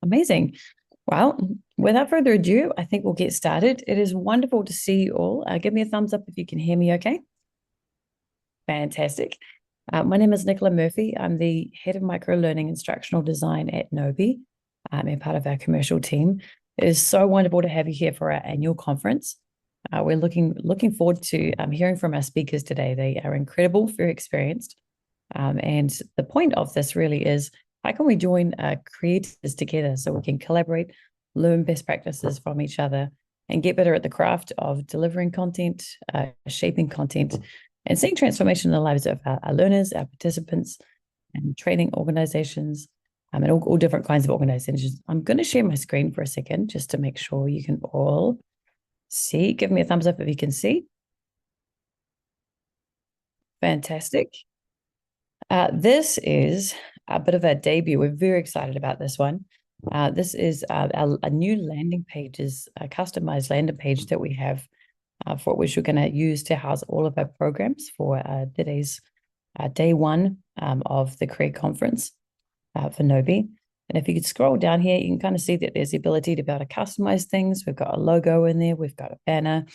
Amazing. Well, without further ado, I think we'll get started. It is wonderful to see you all. Give me a thumbs up if you can hear me okay. Fantastic. My name is Nicola Murphy. I'm the head of microlearning instructional design at Gnowbe, and part of our commercial team. It is so wonderful to have you here for our annual conference. We're looking forward to hearing from our speakers today. They are incredible, very experienced. And the point of this really is how can we join creators together so we can collaborate, learn best practices from each other, and get better at the craft of delivering content, shaping content, and seeing transformation in the lives of our learners, our participants, and training organizations, and all different kinds of organizations. I'm going to share my screen for a second just to make sure you can all see. Give me a thumbs up if you can see. Fantastic. This is a bit of a debut. We're very excited about this one. This is a new landing page, is a customized landing page that we have for which we're going to use to house all of our programs for today's day one of the Create Conference for Gnowbe. And if you could scroll down here, you can kind of see that there's the ability to be able to customize things. We've got a logo in there, we've got a banner,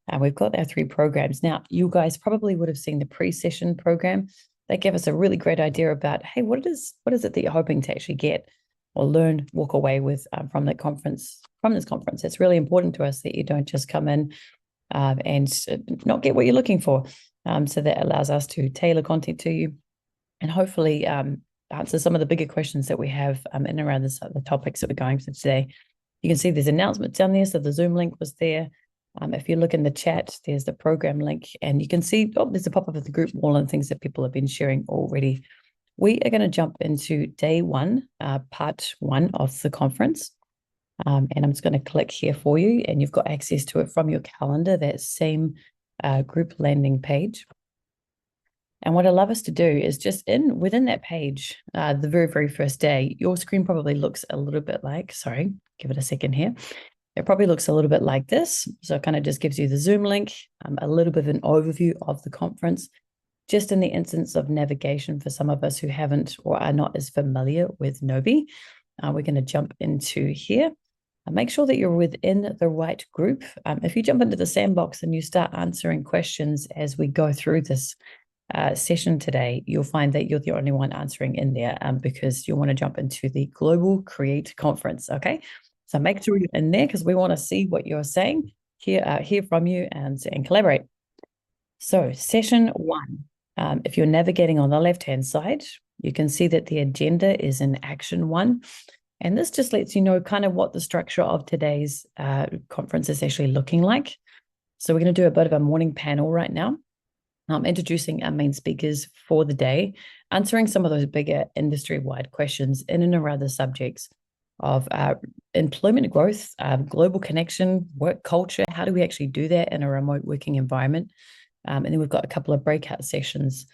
and we've got our 3 programs. Now, you guys probably would have seen the pre-session program. They gave us a really great idea about, hey, what is it that you're hoping to actually get or learn, walk away with from this conference. It's really important to us that you don't just come in and not get what you're looking for. So that allows us to tailor content to you and hopefully answer some of the bigger questions that we have in and around the topics that we're going through today. You can see there's announcements down there. So the Zoom link was there. If you look in the chat, there's the program link, and you can see, there's a pop-up of the group wall and things that people have been sharing already. We are going to jump into day one, part one of the conference. And I'm just going to click here for you, and you've got access to it from your calendar, that same group landing page. And what I love us to do is just within that page, the very, very first day, your screen probably looks a little bit like, sorry, give it a second here. It probably looks a little bit like this. So it kind of just gives you the Zoom link, a little bit of an overview of the conference, just in the instance of navigation for some of us who haven't or are not as familiar with Gnowbe. We're going to jump into here. Make sure that you're within the right group. If you jump into the sandbox and you start answering questions as we go through this session today, you'll find that you're the only one answering in there because you'll want to jump into the Global Create Conference, okay? So make sure you're in there because we want to see what you're saying, hear from you and collaborate. So session one, if you're navigating on the left-hand side, you can see that the agenda is in action one. And this just lets you know kind of what the structure of today's conference is actually looking like. So we're going to do a bit of a morning panel right now. Introducing our main speakers for the day, answering some of those bigger industry-wide questions in and around the subjects of employment growth, global connection, work culture. How do we actually do that in a remote working environment? And then we've got a couple of breakout sessions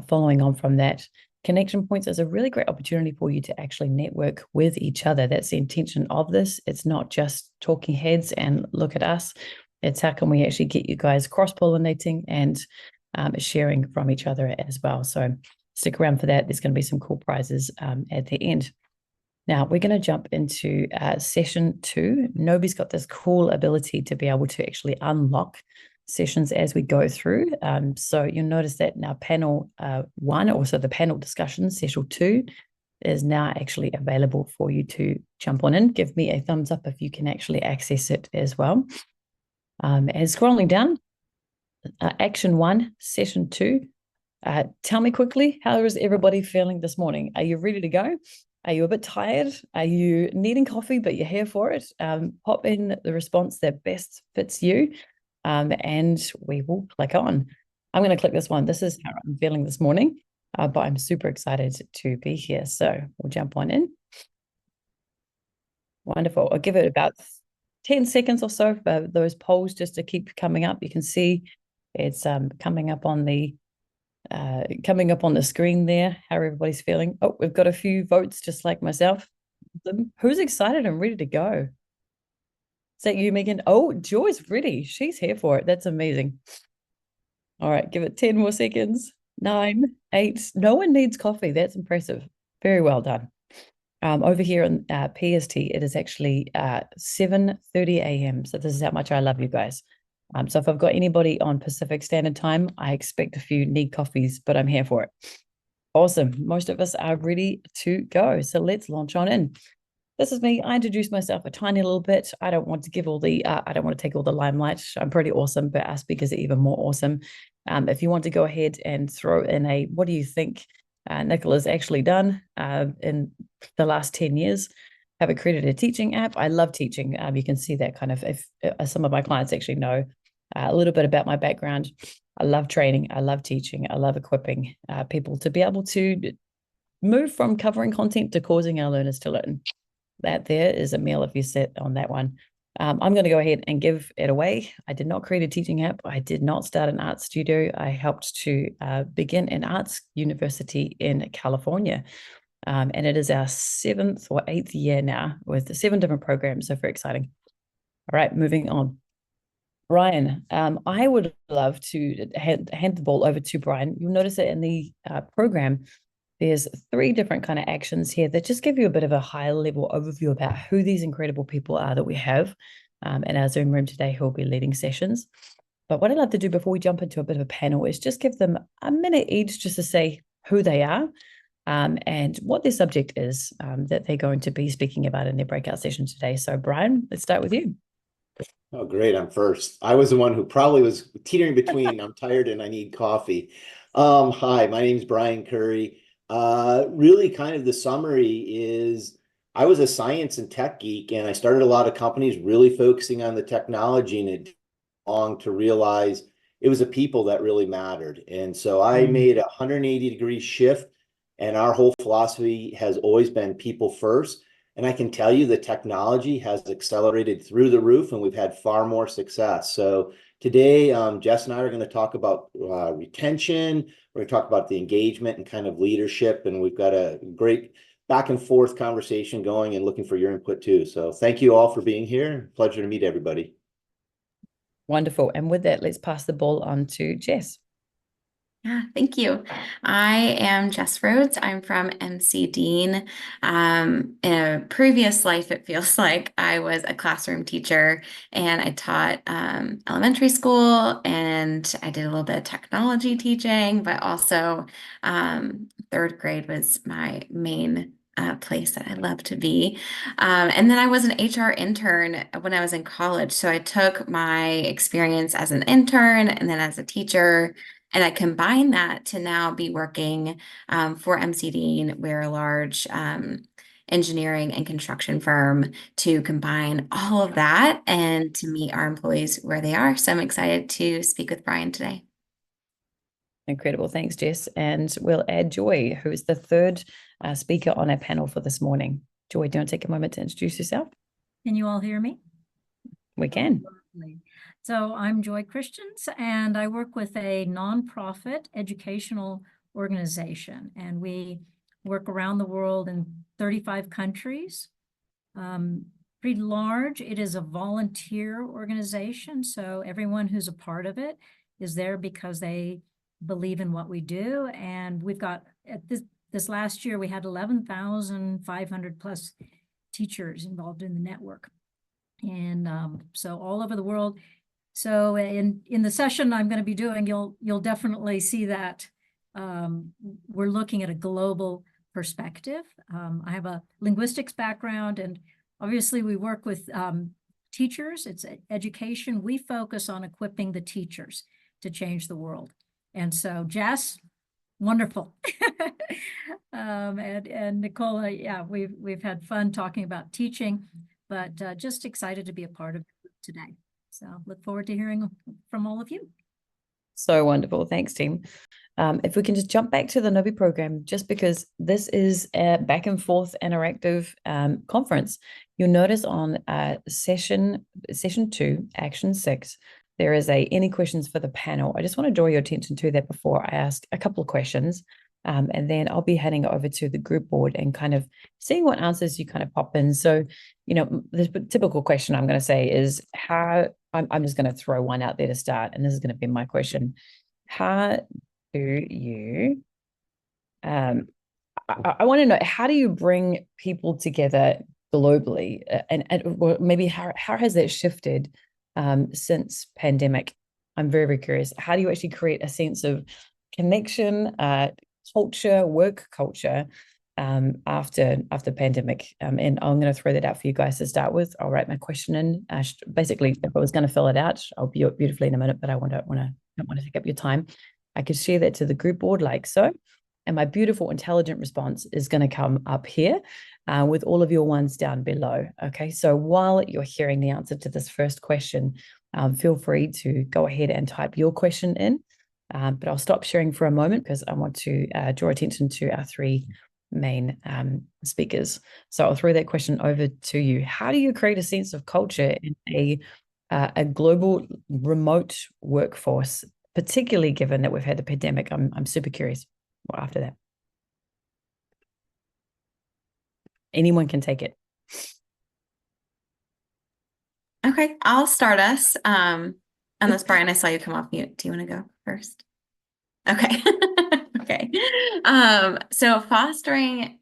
following on from that. Connection points is a really great opportunity for you to actually network with each other. That's the intention of this. It's not just talking heads and look at us. It's how can we actually get you guys cross-pollinating and sharing from each other as well. So stick around for that. There's going to be some cool prizes at the end. Now we're going to jump into session 2. Gnowbe's got this cool ability to be able to actually unlock sessions as we go through. So you'll notice that now panel 1, also the panel discussion, session 2, is now actually available for you to jump on in. Give me a thumbs up if you can actually access it as well. And scrolling down, action 1, session 2. Tell me quickly, how is everybody feeling this morning? Are you ready to go? Are you a bit tired? Are you needing coffee, but you're here for it? Pop in the response that best fits you, and we will click on. I'm going to click this one. This is how I'm feeling this morning, but I'm super excited to be here. So we'll jump on in. Wonderful. I'll give it about 10 seconds or so for those polls just to keep coming up. You can see it's coming up on the screen there, how everybody's feeling. Oh, we've got a few votes just like myself. Who's excited and ready to go? Is that you, Megan? Oh, Joy's ready. She's here for it. That's amazing. All right, give it 10 more seconds. 9, 8. No one needs coffee. That's impressive. Very well done. Over here in PST, it is actually 7:30 a.m. So this is how much I love you guys. So if I've got anybody on Pacific Standard Time, I expect a few need coffees, but I'm here for it. Awesome. Most of us are ready to go. So let's launch on in. This is me. I introduced myself a tiny little bit. I don't want to give all the, I don't want to take all the limelight. I'm pretty awesome, but our speakers are even more awesome. If you want to go ahead and throw in a, what do you think Nicola's actually done in the last 10 years? Have I created a teaching app? I love teaching. You can see that kind of, if some of my clients actually know a little bit about my background. I love training. I love teaching. I love equipping people to be able to move from covering content to causing our learners to learn. That there is a meal if you sit on that one. I'm going to go ahead and give it away. I did not create a teaching app. I did not start an art studio. I helped to begin an arts university in California. And it is our 7th or 8th year now with 7 different programs. So very exciting. All right, moving on. Brian, I would love to hand the ball over to Brian. You'll notice that in the program, there's 3 different kind of actions here that just give you a bit of a high level overview about who these incredible people are that we have in our Zoom room today who will be leading sessions. But what I'd love to do before we jump into a bit of a panel is just give them a minute each just to say who they are and what their subject is that they're going to be speaking about in their breakout session today. So Brian, let's start with you. Oh, great. I'm first. I was the one who probably was teetering between I'm tired and I need coffee. Hi, my name is Brian Curry. Really kind of the summary is I was a science and tech geek and I started a lot of companies really focusing on the technology, and it long to realize it was the people that really mattered. And so I made a 180-degree shift, and our whole philosophy has always been people first. And I can tell you the technology has accelerated through the roof, and we've had far more success. So today, Jess and I are going to talk about retention. We're going to talk about the engagement and kind of leadership. And we've got a great back and forth conversation going and looking for your input too. So thank you all for being here. Pleasure to meet everybody. Wonderful. And with that, let's pass the ball on to Jess. Yeah, thank you. I am Jess Rhodes. I'm from MC Dean. In a previous life, it feels like I was a classroom teacher and I taught elementary school, and I did a little bit of technology teaching, but also 3rd grade was my main place that I love to be. And then I was an HR intern when I was in college. So I took my experience as an intern and then as a teacher, and I combine that to now be working for MC Dean. We're a large engineering and construction firm, to combine all of that and to meet our employees where they are. So I'm excited to speak with Brian today. Incredible. Thanks, Jess. And we'll add Joy, who is the 3rd speaker on our panel for this morning. Joy, do you want to take a moment to introduce yourself? Can you all hear me? We can. So I'm Joy Christians, and I work with a nonprofit educational organization, and we work around the world in 35 countries. Pretty large. It is a volunteer organization, so everyone who's a part of it is there because they believe in what we do. And we've got, at this last year, we had 11,500 plus teachers involved in the network. And so all over the world. So in the session I'm going to be doing, you'll definitely see that we're looking at a global perspective. I have a linguistics background, and obviously we work with teachers. It's education. We focus on equipping the teachers to change the world. And so Jess, wonderful. And Nicola, yeah, we've had fun talking about teaching, but just excited to be a part of it today. So look forward to hearing from all of you. So wonderful. Thanks, team. If we can just jump back to the Gnowbe program, just because this is a back and forth interactive conference, you'll notice on session 2, action 6, there is any questions for the panel. I just want to draw your attention to that before I ask a couple of questions. And then I'll be heading over to the group board and kind of seeing what answers you kind of pop in. So, the typical question I'm going to say is I'm just going to throw one out there to start. And this is going to be my question. How do you I want to know, how do you bring people together globally, or maybe how has that shifted since pandemic? I'm very, very curious. How do you actually create a sense of connection, culture, work culture, after pandemic? And I'm going to throw that out for you guys to start with. I'll write my question in. Basically, if I was going to fill it out, I'll be beautifully in a minute, but I don't want to take up your time. I could share that to the group board like so. And my beautiful, intelligent response is going to come up here with all of your ones down below. Okay, so while you're hearing the answer to this first question, feel free to go ahead and type your question in. But I'll stop sharing for a moment because I want to draw attention to our three main speakers. So I'll throw that question over to you. How do you create a sense of culture in a global remote workforce, particularly given that we've had the pandemic? I'm super curious. Well, after that, anyone can take it. Okay, I'll start us. Unless Brian, I saw you come off mute. Do you want to go first? Okay. Okay. So fostering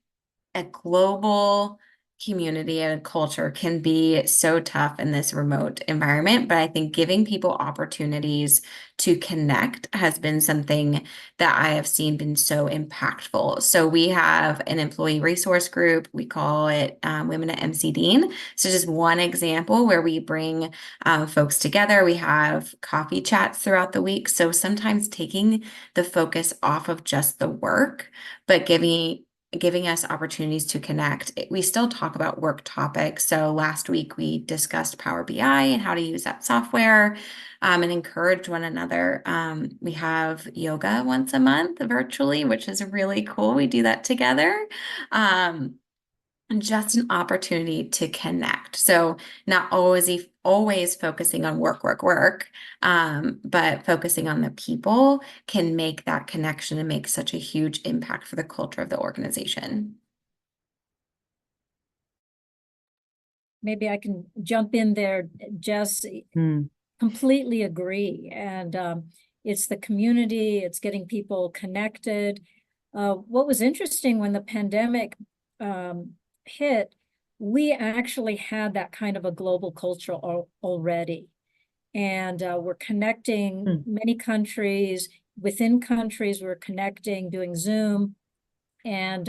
a global community and culture can be so tough in this remote environment, but I think giving people opportunities to connect has been something that I have seen been so impactful. So we have an employee resource group. We call it Women at MC Dean. So just one example where we bring folks together. We have coffee chats throughout the week. So sometimes taking the focus off of just the work, but giving us opportunities to connect. We still talk about work topics. So last week we discussed Power BI and how to use that software, and encourage one another. We have yoga once a month virtually, which is really cool. We do that together. And just an opportunity to connect. So not always focusing on work, but focusing on the people can make that connection and make such a huge impact for the culture of the organization. Maybe I can jump in there, Jess. Completely agree. And it's the community, it's getting people connected. What was interesting when the pandemic hit, we actually had that kind of a global culture already. And we're connecting many countries. Within countries, we're connecting, doing Zoom. And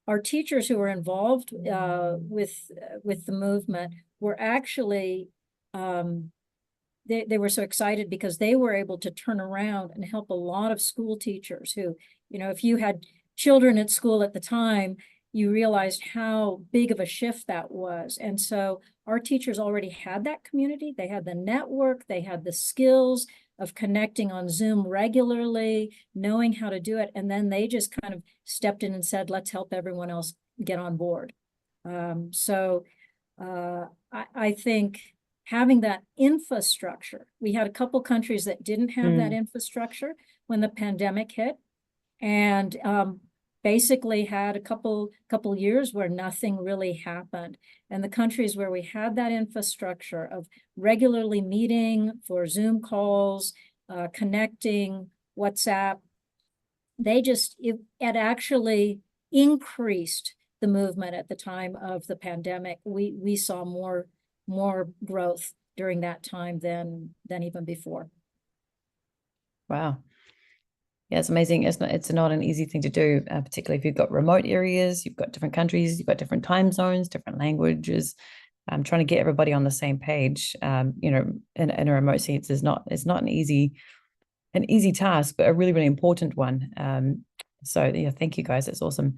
our teachers who were involved with the movement were actually, they were so excited because they were able to turn around and help a lot of school teachers who, if you had children at school at the time, you realized how big of a shift that was. And so our teachers already had that community. They had the network, they had the skills of connecting on Zoom regularly, knowing how to do it. And then they just kind of stepped in and said, let's help everyone else get on board. I think having that infrastructure, we had a couple countries that didn't have that infrastructure when the pandemic hit. And basically had a couple years where nothing really happened. And the countries where we had that infrastructure of regularly meeting for Zoom calls, connecting, WhatsApp, it actually increased the movement at the time of the pandemic. We saw more growth during that time than even before. Wow. Yeah, it's amazing. It's not an easy thing to do, particularly if you've got remote areas, you've got different countries, you've got different time zones, different languages. Trying to get everybody on the same page, in a remote sense is not an easy task, but a really, really important one. So yeah, thank you guys. That's awesome.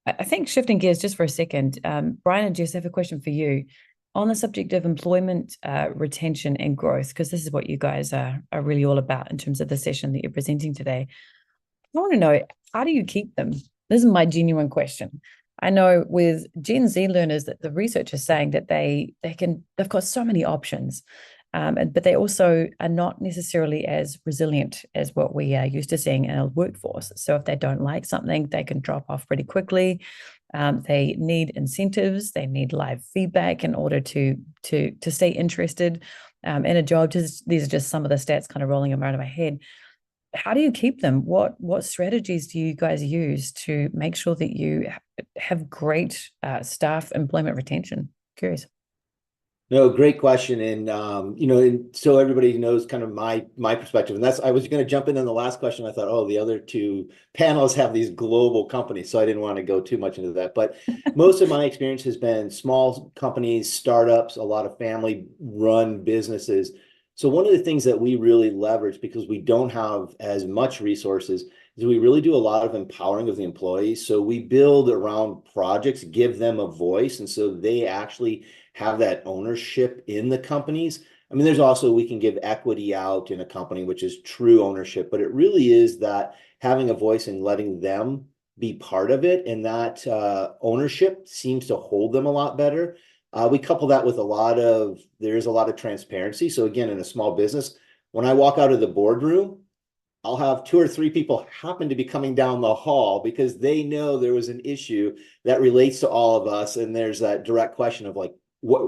I think shifting gears just for a second, Brian and Jess, I have a question for you on the subject of employment, retention and growth, because this is what you guys are really all about in terms of the session that you're presenting today. I want to know, how do you keep them? This is my genuine question. I know with Gen Z learners that the research is saying that they've got so many options, but they also are not necessarily as resilient as what we are used to seeing in our workforce. So if they don't like something, they can drop off pretty quickly. They need incentives, they need live feedback in order to stay interested in a job. These are just some of the stats kind of rolling around in my head. how do you keep them? What strategies do you guys use to make sure that you have great staff employment retention? Curious. No, great question. And and so everybody knows kind of my perspective. And I was going to jump in on the last question. I thought, oh, the other two panels have these global companies, so I didn't want to go too much into that. But most of my experience has been small companies, startups, a lot of family-run businesses. So one of the things that we really leverage, because we don't have as much resources, is we really do a lot of empowering of the employees. So we build around projects, give them a voice, and so they actually have that ownership in the companies. I mean, there's also, we can give equity out in a company, which is true ownership, but it really is that having a voice and letting them be part of it. And that ownership seems to hold them a lot better. We couple that with there's a lot of transparency. So again, in a small business, when I walk out of the boardroom, I'll have 2 or 3 people happen to be coming down the hall because they know there was an issue that relates to all of us. And there's that direct question of like,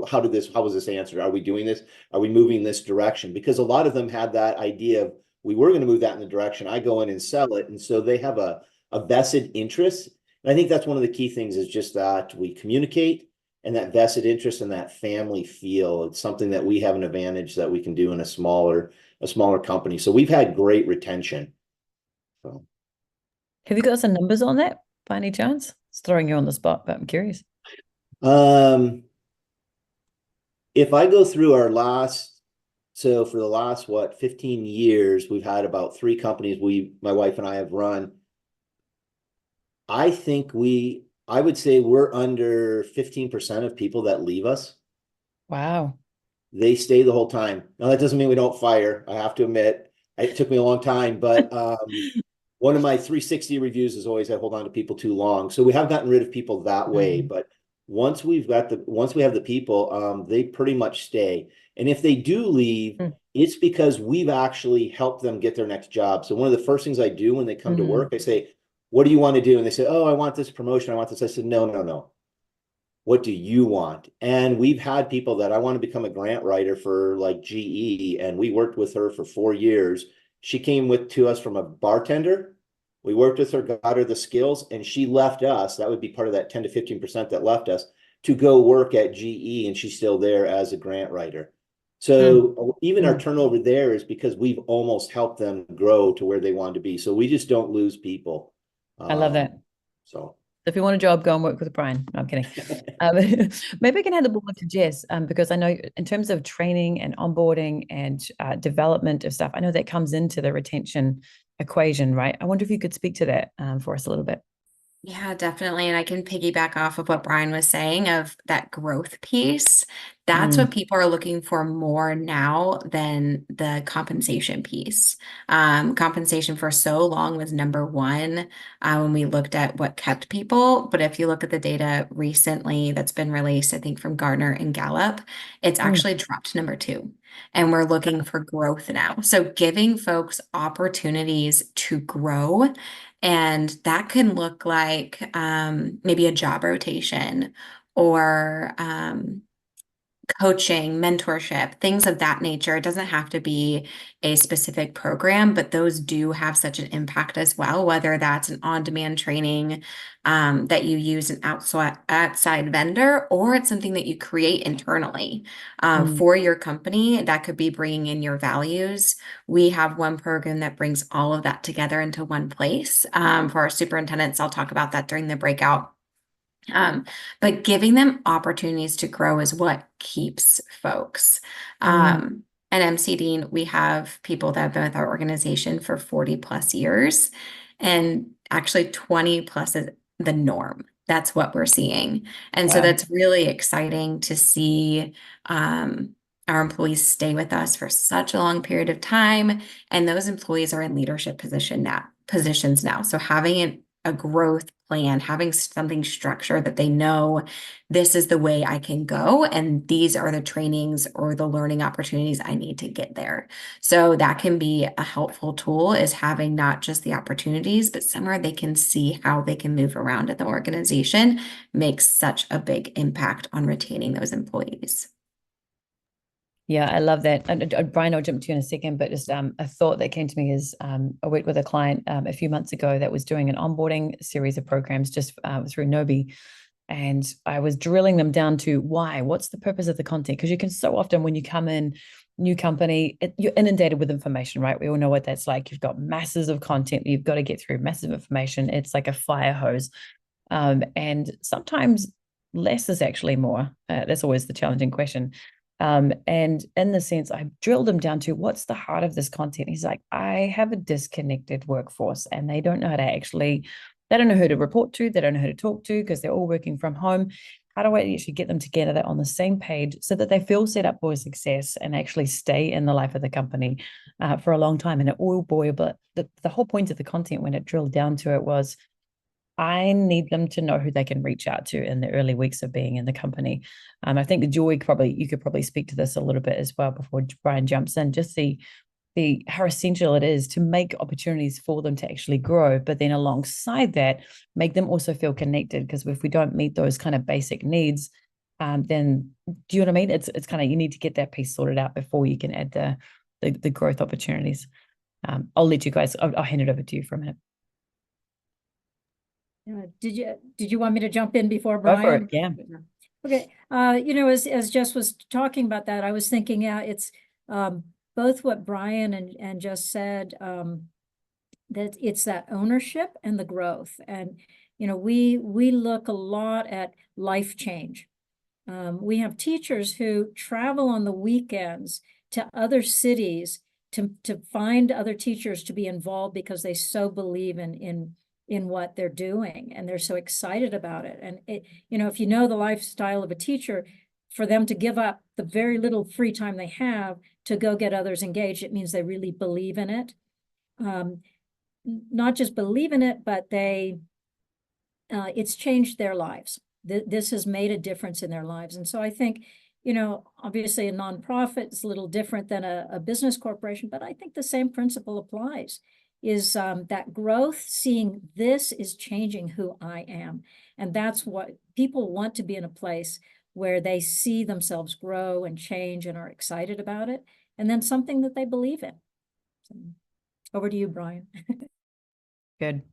how was this answered? Are we doing this? Are we moving this direction? Because a lot of them had that idea of, we were going to move that in the direction. I go in and sell it. And so they have a vested interest. And I think that's one of the key things, is just that we communicate, and that vested interest and that family feel. It's something that we have an advantage that we can do in a smaller company. So we've had great retention. So. Have you got some numbers on that by any chance? It's throwing you on the spot, but I'm curious. If I go through for the last, 15 years, we've had about 3 companies my wife and I have run. I would say we're under 15% of people that leave us. Wow. They stay the whole time. Now, that doesn't mean we don't fire. I have to admit, it took me a long time, but one of my 360 reviews is always, I hold on to people too long. So we have gotten rid of people that way, but once we have the people, they pretty much stay. And if they do leave, it's because we've actually helped them get their next job. So one of the first things I do when they come to work, I say, what do you want to do? And they say, oh, I want this promotion. I want this. I said, no. What do you want? And we've had people that, I want to become a grant writer for like GE. And we worked with her for 4 years. She came to us from a bartender. We worked with her, got her the skills, and she left us. That would be part of that 10 to 15% that left us, to go work at GE. And she's still there as a grant writer. So even our turnover there is because we've almost helped them grow to where they want to be. So we just don't lose people. I love that. So if you want a job, go and work with Brian. No, I'm kidding. Maybe I can hand the ball to Jess, because I know in terms of training and onboarding and development of stuff, I know that comes into the retention equation, right? I wonder if you could speak to that for us a little bit. Yeah, definitely. And I can piggyback off of what Brian was saying of that growth piece. That's what people are looking for more now than the compensation piece. Compensation for so long was number one when we looked at what kept people. But if you look at the data recently that's been released, I think from Gartner and Gallup, it's actually dropped to number 2. And we're looking for growth now. So giving folks opportunities to grow. And that can look like maybe a job rotation or coaching, mentorship, things of that nature. It doesn't have to be a specific program, but those do have such an impact as well, whether that's an on-demand training that you use an outside vendor, or it's something that you create internally for your company. That could be bringing in your values. We have one program that brings all of that together into one place for our superintendents. I'll talk about that during the breakout. But giving them opportunities to grow is what keeps folks. At MC Dean, we have people that have been with our organization for 40 plus years, and actually 20 plus is the norm. That's what we're seeing. And so that's really exciting to see our employees stay with us for such a long period of time. And those employees are in leadership positions now. So having a growth plan, having something structured that they know this is the way I can go, and these are the trainings or the learning opportunities I need to get there. So that can be a helpful tool, is having not just the opportunities, but somewhere they can see how they can move around in the organization makes such a big impact on retaining those employees. Yeah, I love that. And Brian, I'll jump to you in a second, but just a thought that came to me is I worked with a client a few months ago that was doing an onboarding series of programs just through Gnowbe. And I was drilling them down to why, what's the purpose of the content? Because you can so often when you come in, new company, you're inundated with information, right? We all know what that's like. You've got masses of content that you've got to get through, massive information. It's like a fire hose. And sometimes less is actually more. That's always the challenging question. And in the sense, I drilled him down to what's the heart of this content. He's like, I have a disconnected workforce and they don't know how to actually, they don't know who to report to, they don't know who to talk to because they're all working from home. How do I actually get them together on the same page so that they feel set up for success and actually stay in the life of the company for a long time? And it all boiled, but the whole point of the content when it drilled down to it was I need them to know who they can reach out to in the early weeks of being in the company. I think Joy you could probably speak to this a little bit as well before Brian jumps in. Just the how essential it is to make opportunities for them to actually grow, but then alongside that, make them also feel connected. Because if we don't meet those kind of basic needs, then do you know what I mean? It's kind of you need to get that piece sorted out before you can add the growth opportunities. I'll let you guys. I'll hand it over to you for a minute. Did you want me to jump in before Go for Brian? it. Yeah. Okay. As Jess was talking about that, I was thinking, yeah, it's both what Brian and Jess said, that it's that ownership and the growth. And, we look a lot at life change. We have teachers who travel on the weekends to other cities to find other teachers to be involved because they so believe in what they're doing and they're so excited about it. And if you know the lifestyle of a teacher, for them to give up the very little free time they have to go get others engaged, it means they really believe in it. Not just believe in it, but it's changed their lives. This has made a difference in their lives. And so I think, obviously a nonprofit is a little different than a business corporation, but I think the same principle applies. Is that growth, seeing this is changing who I am. And that's what people want, to be in a place where they see themselves grow and change and are excited about it. And then something that they believe in. So, over to you, Brian. Good.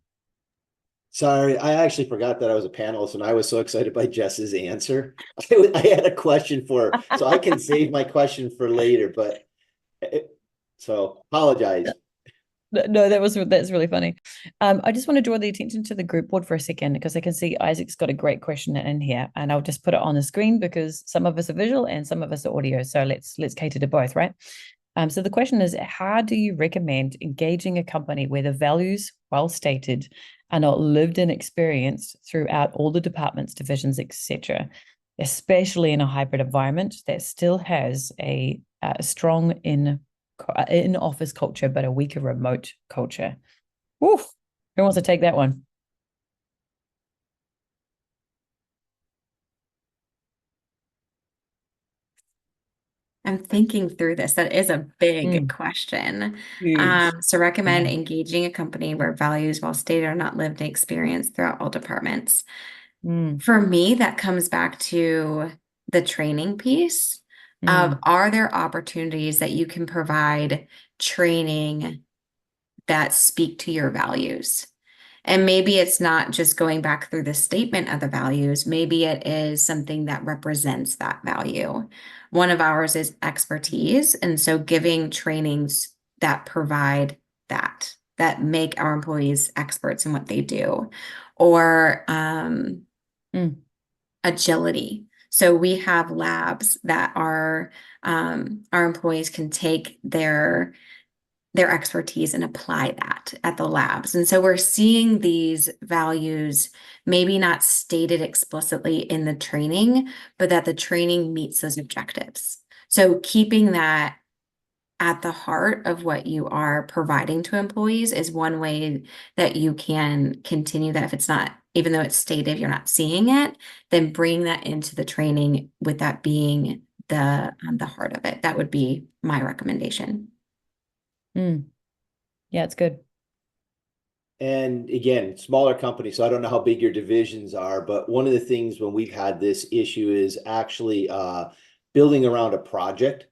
Sorry, I actually forgot that I was a panelist and I was so excited by Jess's answer. I had a question for her, so I can save my question for later, but so apologize. No, that's really funny. I just want to draw the attention to the group board for a second because I can see Isaac's got a great question in here, and I'll just put it on the screen because some of us are visual and some of us are audio. So let's cater to both, right? So the question is, how do you recommend engaging a company where the values, well stated, are not lived and experienced throughout all the departments, divisions, etc., especially in a hybrid environment that still has a strong in-office culture, but a weaker remote culture? Woo! Who wants to take that one? I'm thinking through this. That is a big question. Huge. So recommend engaging a company where values, well stated, are not lived and experienced throughout all departments. For me, that comes back to the training piece of, are there opportunities that you can provide training that speak to your values? And maybe it's not just going back through the statement of the values. Maybe it is something that represents that value. One of ours is expertise. And so giving trainings that provide that make our employees experts in what they do, or agility. So we have labs that our employees can take their expertise and apply that at the labs. And so we're seeing these values maybe not stated explicitly in the training, but that the training meets those objectives. So keeping that at the heart of what you are providing to employees is one way that you can continue that. If it's not, even though it's stated, you're not seeing it, then bring that into the training with that being the heart of it. That would be my recommendation. Yeah, it's good. And again, smaller company, so I don't know how big your divisions are, but one of the things when we've had this issue is actually building around a project.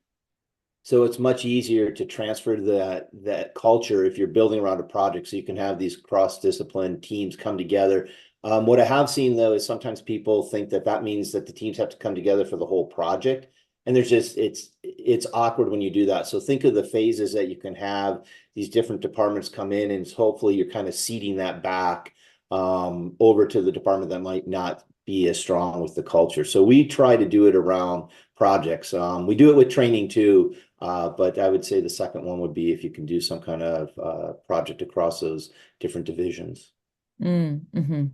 So it's much easier to transfer that culture if you're building around a project, so you can have these cross-discipline teams come together. What I have seen though is sometimes people think that means that the teams have to come together for the whole project, and it's awkward when you do that. So think of the phases that you can have these different departments come in, and hopefully you're kind of seeding that back over to the department that might not be as strong with the culture. So we try to do it around projects. We do it with training too, but I would say the second one would be if you can do some kind of project across those different divisions. Mm-hmm.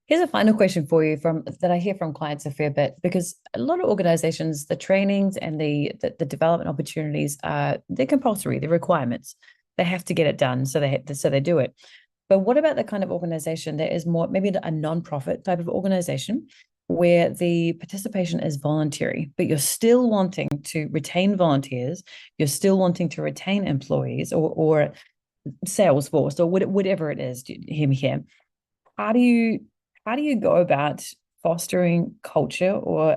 Here's a final question for you that I hear from clients a fair bit, because a lot of organizations, the trainings and the development opportunities they're compulsory, they're requirements. They have to get it done, so they do it. But what about the kind of organization that is more maybe a nonprofit type of organization where the participation is voluntary, but you're still wanting to retain volunteers, you're still wanting to retain employees or sales force or whatever it is, hear me here. How do you go about fostering culture or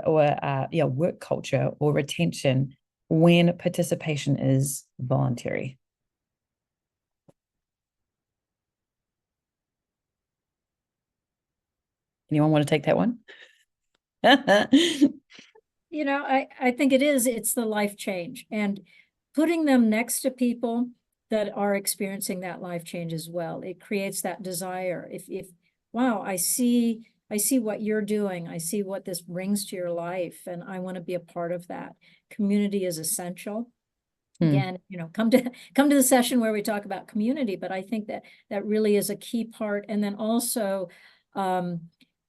work culture or retention when participation is voluntary? Anyone want to take that one? You know, I think it's the life change, and putting them next to people that are experiencing that life change as well. It creates that desire. If wow, I see what you're doing. I see what this brings to your life, and I want to be a part of that. Community is essential. Again, come to the session where we talk about community, but I think that really is a key part. And then also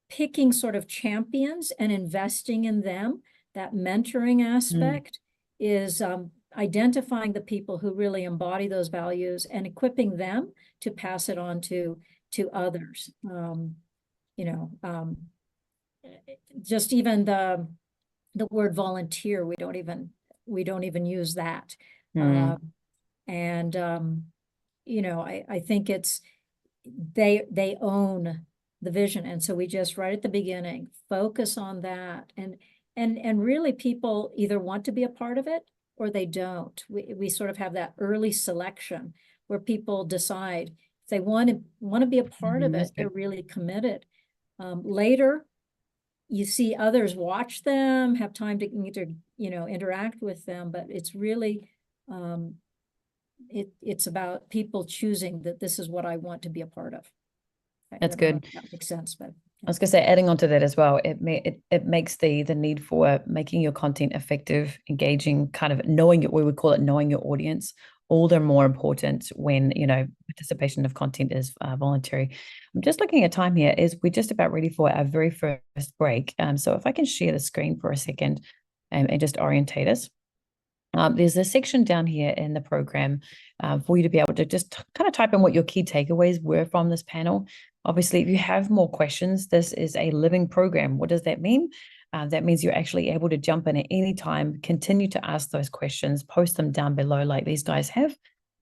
picking sort of champions and investing in them. That mentoring aspect is identifying the people who really embody those values and equipping them to pass it on to others. Just even the word volunteer, we don't even use that. I think it's they own the vision, and so we just right at the beginning focus on that, and really people either want to be a part of it or they don't. We sort of have that early selection where people decide if they want to be a part of it. They're really committed. Later, you see others watch them, have time to interact with them, but it's really it's about people choosing that this is what I want to be a part of. That's good. That makes sense, but I was going to say, adding on to that as well, it makes the need for making your content effective, engaging, kind of knowing we would call it knowing your audience, all the more important when participation of content is voluntary. I'm just looking at time here. We're just about ready for our very first break. So if I can share the screen for a second and just orientate us. There's a section down here in the program for you to be able to just kind of type in what your key takeaways were from this panel. Obviously, if you have more questions, this is a living program. What does that mean? That means you're actually able to jump in at any time, continue to ask those questions, post them down below like these guys have,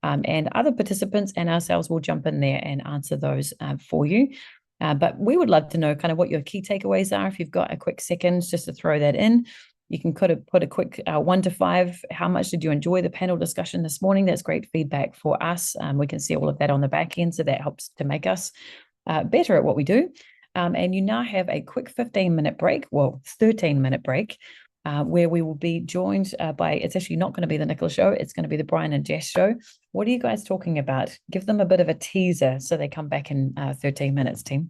and other participants and ourselves will jump in there and answer those for you. But we would love to know kind of what your key takeaways are. If you've got a quick second just to throw that in. You can put a quick 1 to 5. How much did you enjoy the panel discussion this morning? That's great feedback for us. We can see all of that on the back end, so that helps to make us better at what we do. And you now have a quick 15-minute break, 13-minute break, where we will be joined by, it's actually not going to be the Nicola show, it's going to be the Brian and Jess show. What are you guys talking about? Give them a bit of a teaser so they come back in 13 minutes, team.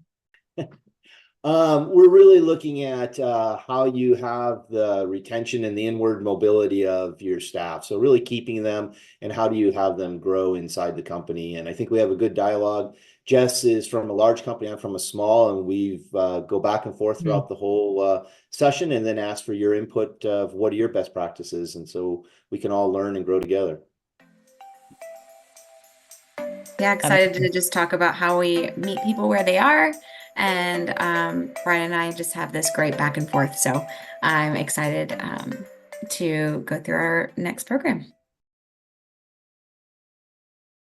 We're really looking at how you have the retention and the inward mobility of your staff. So really keeping them, and how do you have them grow inside the company? And I think we have a good dialogue. Jess is from a large company, I'm from a small, and we've go back and forth throughout the whole session, and then ask for your input of what are your best practices, and so we can all learn and grow together. Yeah, excited to just talk about how we meet people where they are. And Brian and I just have this great back and forth. So I'm excited to go through our next program.